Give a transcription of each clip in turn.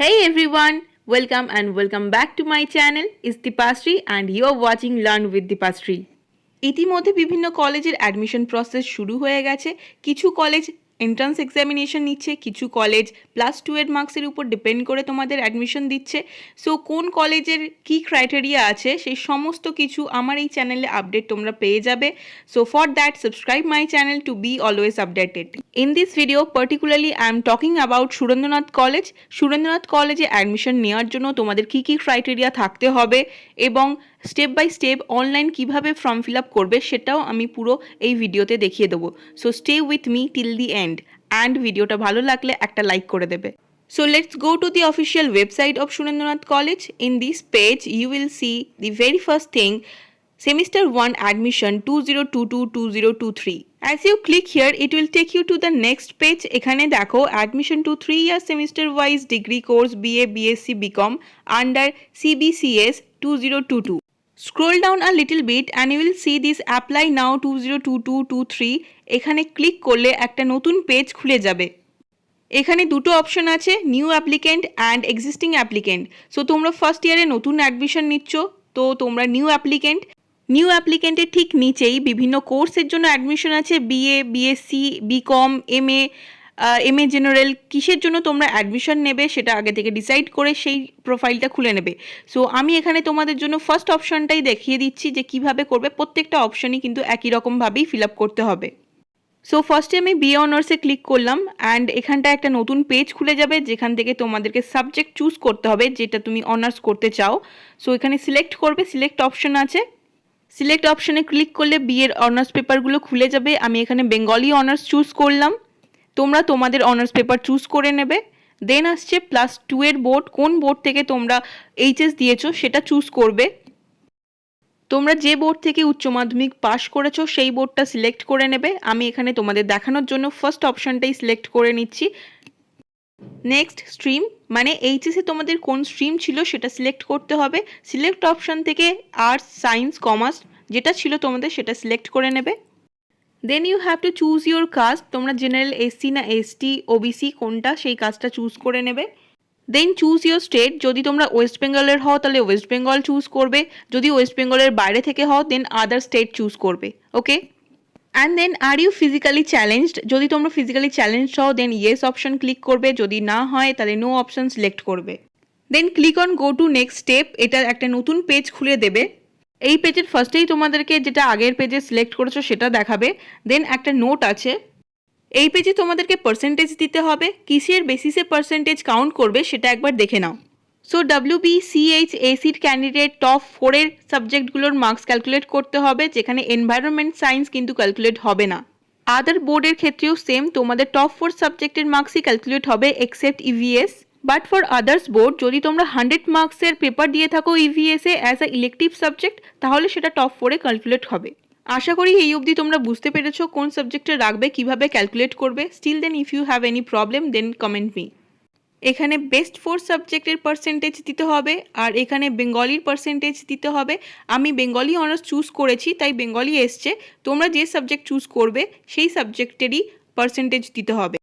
Hey everyone, welcome back to my channel. It's Dipasree and you're watching Learn with Dipasree. ইতিমধ্যে বিভিন্ন কলেজের admission process শুরু হয়ে গেছে। কিছু কলেজ এন্ট্রান্স এক্সামিনেশন নিচ্ছে, কিছু কলেজ +2 এর মার্কসের উপর ডিপেন্ড করে তোমাদের অ্যাডমিশন দিচ্ছে। সো কোন কলেজের কি ক্রাইটেরিয়া আছে সেই সমস্ত কিছু আমার এই চ্যানেলে আপডেট তোমরা পেয়ে যাবে। So for that subscribe my channel to B always updated. In this video particularly I am talking about Surendranath college. Surendranath কলেজে অ্যাডমিশন নেওয়ার জন্য তোমাদের কি কি ক্রাইটেরিয়া থাকতে হবে এবং স্টেপ বাই স্টেপ অনলাইন কিভাবে ফর্ম ফিল আপ করবে সেটাও আমি পুরো এই ভিডিওতে দেখিয়ে দেবো। So stay with me till the end and ভিডিওটা ভালো লাগলে একটা লাইক করে দেবে। So let's go to the official website of Surendranath College. In this page you will see the very first thing, Semester 1 Admission 2022-2023. As you click here, it will take you to the next page. এখানে দেখো admission to 3-year semester wise degree course BA, B.Sc, B.Com under CBCS 2022. Scroll down a little bit and you will see this apply now 2022-23. এখানে click করলে একটা নতুন page খুলে যাবে। এখানে দুটো অপশন আছে, new applicant and existing applicant. So তোমরা ফার্স্ট ইয়ারে নতুন অ্যাডমিশন নিচ্ছ, তো তোমরা নিউ অ্যাপ্লিকেন্টের ঠিক নিচেই বিভিন্ন কোর্সের জন্য অ্যাডমিশন আছে, BA, BSc, BCom, MA general. কিসের জন্য তোমরা অ্যাডমিশন নেবে সেটা আগে থেকে ডিসাইড করে সেই প্রোফাইলটা খুলে নেবে। সো আমি এখানে তোমাদের জন্য ফার্স্ট অপশনটাই দেখিয়ে দিচ্ছি যে কিভাবে করবে। প্রত্যেকটা অপশনই কিন্তু একই রকমভাবেই ফিল আপ করতে হবে। সো ফার্স্টে আমি বিএ অনার্সে ক্লিক করলাম অ্যান্ড এখানটা একটা নতুন পেজ খুলে যাবে যেখান থেকে তোমাদেরকে সাবজেক্ট চুজ করতে হবে যেটা তুমি অনার্স করতে চাও। সো এখানে সিলেক্ট করবে, সিলেক্ট অপশন আছে, সিলেক্ট অপশনে ক্লিক করলে বিএর অনার্স পেপারগুলো খুলে যাবে। আমি এখানে বেঙ্গলি অনার্স চুজ করলাম, তোমরা তোমাদের অনার্স পেপার চুজ করে নেবে। দেন আসছে +2 এর বোর্ড, কোন বোর্ড থেকে তোমরা এইচএস দিয়েছো সেটা চুজ করবে। তোমরা যে বোর্ড থেকে উচ্চ মাধ্যমিক পাস করেছো সেই বোর্ডটা সিলেক্ট করে নেবে। আমি এখানে তোমাদের দেখানোর জন্য ফার্স্ট অপশনটাই সিলেক্ট করে নিচ্ছি। নেক্সট স্ট্রিম, মানে এইচএসে তোমাদের কোন স্ট্রিম ছিল সেটা সিলেক্ট করতে হবে। সিলেক্ট অপশন থেকে আর্টস, সায়েন্স, কমার্স যেটা ছিল তোমাদের সেটা সিলেক্ট করে নেবে। Then you have to choose your caste, তোমরা জেনারেল, এসসি না এসটি, ওবিসি কোনটা সেই কাস্টটা চুজ করে নেবে। দেন চুজ ইউর স্টেট, যদি তোমরা ওয়েস্ট বেঙ্গলের হও তাহলে ওয়েস্ট বেঙ্গল চুজ করবে, যদি ওয়েস্ট বেঙ্গলের বাইরে থেকে হও দেন আদার স্টেট চুজ করবে। Okay, and then are you physically challenged, যদি তোমরা ফিজিক্যালি চ্যালেঞ্জড হও দেন ইয়েস অপশন ক্লিক করবে, যদি না হয় তাহলে নো অপশন সিলেক্ট করবে। Then click on go to next step, এটা একটা নতুন পেজ খুলে দেবে। এই পেজের ফার্স্টেই তোমাদেরকে যেটা আগের পেজে সিলেক্ট করেছো সেটা দেখাবে। দেন একটা নোট আছে, এই পেজে তোমাদেরকে পার্সেন্টেজ দিতে হবে, কিসের বেসিসে পার্সেন্টেজ কাউন্ট করবে সেটা একবার দেখে নাও। সো WBCHACর ক্যান্ডিডেট টপ 4-এর সাবজেক্টগুলোর মার্কস ক্যালকুলেট করতে হবে, যেখানে এনভায়রনমেন্ট সায়েন্স কিন্তু ক্যালকুলেট হবে না। আদার বোর্ডের ক্ষেত্রেও সেম, তোমাদের টপ 4 সাবজেক্টের মার্কসই ক্যালকুলেট হবে except EVS. But for others board, যদি তোমরা 100 মার্কসের পেপার দিয়ে থাকো ইভিএসে অ্যাজ আ ইলেকটিভ সাবজেক্ট তাহলে সেটা টপ 4-এ ক্যালকুলেট হবে। আশা করি এই অবধি তোমরা বুঝতে পেরেছো কোন সাবজেক্টে রাখবে, কিভাবে ক্যালকুলেট করবে। Still then if you have any problem then comment me. এখানে বেস্ট 4 সাবজেক্টের পার্সেন্টেজ দিতে হবে আর এখানে বেঙ্গলির পার্সেন্টেজ দিতে হবে। আমি বেঙ্গলি অনার্স চুজ করেছি তাই বেঙ্গলি এসছে, তোমরা যে সাবজেক্ট চুজ করবে সেই সাবজেক্টেরই পার্সেন্টেজ দিতে হবে।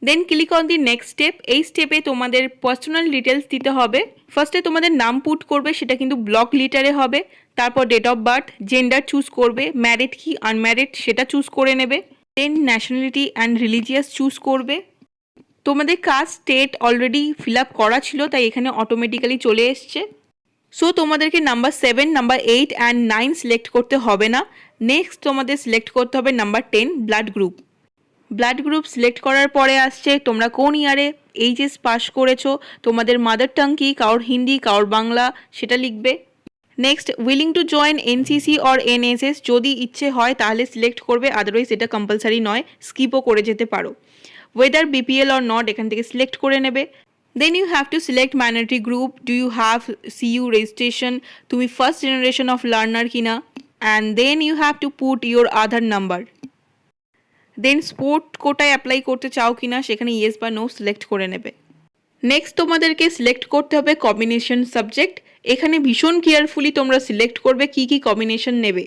Then click on the next step, এই স্টেপে তোমাদের পার্সোনাল ডিটেলস দিতে হবে। ফার্স্টে তোমাদের নাম পুট করবে, সেটা কিন্তু ব্লক লিটারে হবে। তারপর date of birth, gender choose করবে, ম্যারিড কি আনম্যারিড সেটা চুজ করে নেবে। Then nationality and religious choose করবে। তোমাদের caste state already fill up করা ছিল তাই এখানে অটোমেটিক্যালি চলে এসছে। সো তোমাদেরকে নাম্বার 7, নাম্বার 8 অ্যান্ড 9 সিলেক্ট করতে হবে না। নেক্সট তোমাদের সিলেক্ট করতে হবে number 10, blood group. Blood group select করার পরে আসছে তোমরা কোন ইয়ারে এইচএস পাস করেছো, তোমাদের মাদার টাং কি, কারোর হিন্দি কারোর বাংলা সেটা লিখবে। Next willing to join NCC or NSS, যদি ইচ্ছে হয় তাহলে সিলেক্ট করবে, আদারওয়াইজ এটা কম্পালসারি নয়, স্কিপও করে যেতে পারো। ওয়েদার বিপিএল অর নট এখান থেকে সিলেক্ট করে নেবে। Then you have to select minority group, do you have CU registration, তুমি ফার্স্ট জেনারেশন অফ লার্নার কিনা, and then you have to put your Aadhaar number. Then sport কোটায় apply করতে চাও কিনা সেখানে ইয়েস বা নো সিলেক্ট করে নেবে। নেক্সট তোমাদেরকে সিলেক্ট করতে হবে কম্বিনেশন সাবজেক্ট, এখানে ভীষণ কেয়ারফুলি তোমরা সিলেক্ট করবে কি কি কম্বিনেশন নেবে।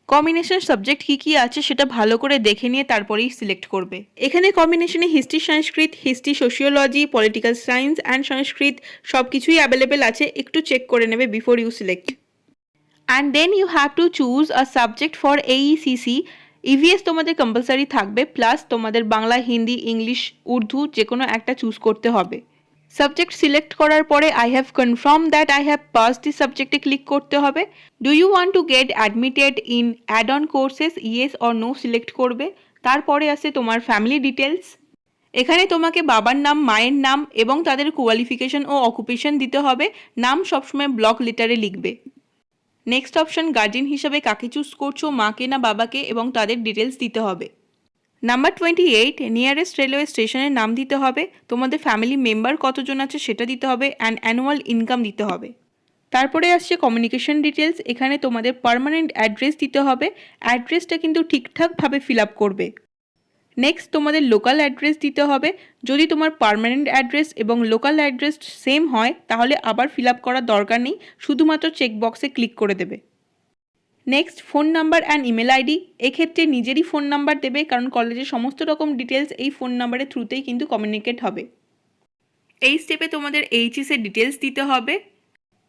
কম্বিনেশন সাবজেক্ট কী আছে সেটা ভালো করে দেখে নিয়ে তারপরেই সিলেক্ট করবে। এখানে কম্বিনেশনে history Sanskrit, history sociology, political science and Sanskrit সব কিছুই অ্যাভেলেবেল আছে, একটু চেক করে নেবে before you select. And then you have to choose a subject for AECC. EVS তোমাদের কম্পালসারি থাকবে, প্লাস তোমাদের বাংলা, হিন্দি, ইংলিশ, উর্দু যে কোনো একটা চুজ করতে হবে। সাবজেক্ট সিলেক্ট করার পরে I have confirm that I have pass the সাবজেক্টে ক্লিক করতে হবে। Do you want to get admitted in add on courses, yes or no select করবে। তারপরে আসে তোমার ফ্যামিলি ডিটেলস। এখানে তোমাকে বাবার নাম, মায়ের নাম এবং তাদের কোয়ালিফিকেশন ও অকুপেশন দিতে হবে। নাম সবসময় ব্লক লেটারে লিখবে। নেক্সট অপশন, গার্জেন হিসাবে কাকে চুজ করছো, মাকে না বাবাকে, এবং তাদের ডিটেলস দিতে হবে। নাম্বার 28, নিয়ারেস্ট রেলওয়ে স্টেশনের নাম দিতে হবে। তোমাদের ফ্যামিলি মেম্বার কতজন আছে সেটা দিতে হবে, অ্যান্ড অ্যানুয়াল ইনকাম দিতে হবে। তারপরে আসছে কমিউনিকেশন ডিটেলস। এখানে তোমাদের পার্মানেন্ট অ্যাড্রেস দিতে হবে। অ্যাড্রেসটা কিন্তু ঠিকঠাকভাবে ফিল আপ করবে। নেক্সট তোমাদের লোকাল অ্যাড্রেস দিতে হবে। যদি তোমার পার্মানেন্ট অ্যাড্রেস এবং লোকাল অ্যাড্রেস সেম হয় তাহলে আবার ফিল আপ করার দরকার নেই, শুধুমাত্র চেকবক্সে ক্লিক করে দেবে। Next phone number and email ID. এক্ষেত্রে নিজেরই ফোন নাম্বার দেবে, কারণ কলেজের সমস্ত রকম ডিটেলস এই ফোন নাম্বারের থ্রুতেই কিন্তু কমিউনিকেট হবে। এই স্টেপে তোমাদের এইচএসের ডিটেলস দিতে হবে।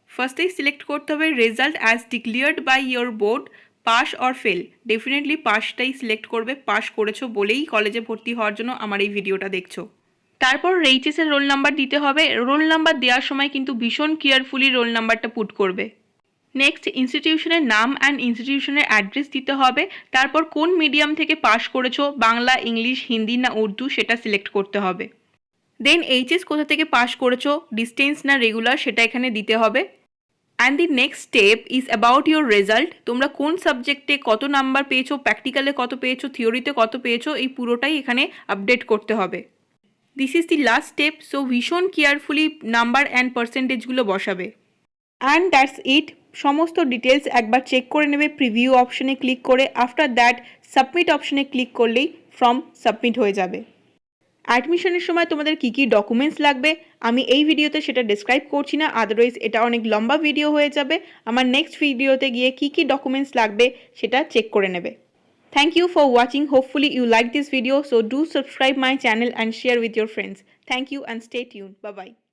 ফার্স্টেই সিলেক্ট করতে হবে result as declared by your board, pass or fail. Definitely পাসটাই সিলেক্ট করবে, পাস করেছো বলেই কলেজে ভর্তি হওয়ার জন্য আমার এই ভিডিওটা দেখছো। তারপর এইচএসের রোল নাম্বার দিতে হবে। রোল নাম্বার দেওয়ার সময় কিন্তু ভীষণ কেয়ারফুলি রোল নাম্বারটা পুট করবে। নেক্সট ইনস্টিটিউশনের নাম অ্যান্ড ইনস্টিটিউশনের অ্যাড্রেস দিতে হবে। তারপর কোন মিডিয়াম থেকে পাস করেছো, বাংলা, ইংলিশ, হিন্দি না উর্দু, সেটা সিলেক্ট করতে হবে। দেন এইচএস কোথা থেকে পাস করেছো, ডিস্টেন্স না রেগুলার, সেটা এখানে দিতে হবে। And the next step is about your result. তোমরা কোন সাবজেক্টে কত নাম্বার পেয়েছো, প্র্যাকটিক্যালে কত পেয়েছো, থিওরিতে কত পেয়েছো, এই পুরোটাই এখানে আপডেট করতে হবে। This is the last step, so ভীষণ কেয়ারফুলি নাম্বার অ্যান্ড পার্সেন্টেজগুলো বসাবে। And that's it. সমস্ত ডিটেলস একবার চেক করে নেবে প্রিভিউ অপশনে ক্লিক করে। আফটার দ্যাট সাবমিট অপশনে ক্লিক করলেই ফর্ম সাবমিট হয়ে যাবে। অ্যাডমিশনের সময় তোমাদের কী কী ডকুমেন্টস লাগবে আমি এই ভিডিওতে সেটা ডিসক্রাইব করছি না, আদারওয়াইজ এটা অনেক লম্বা ভিডিও হয়ে যাবে। আমার নেক্সট ভিডিওতে গিয়ে কী কী ডকুমেন্টস লাগবে সেটা চেক করে নেবে। Thank you for watching. Hopefully you like this video. So do subscribe my channel and share with your friends. Thank you and stay tuned. Bye bye.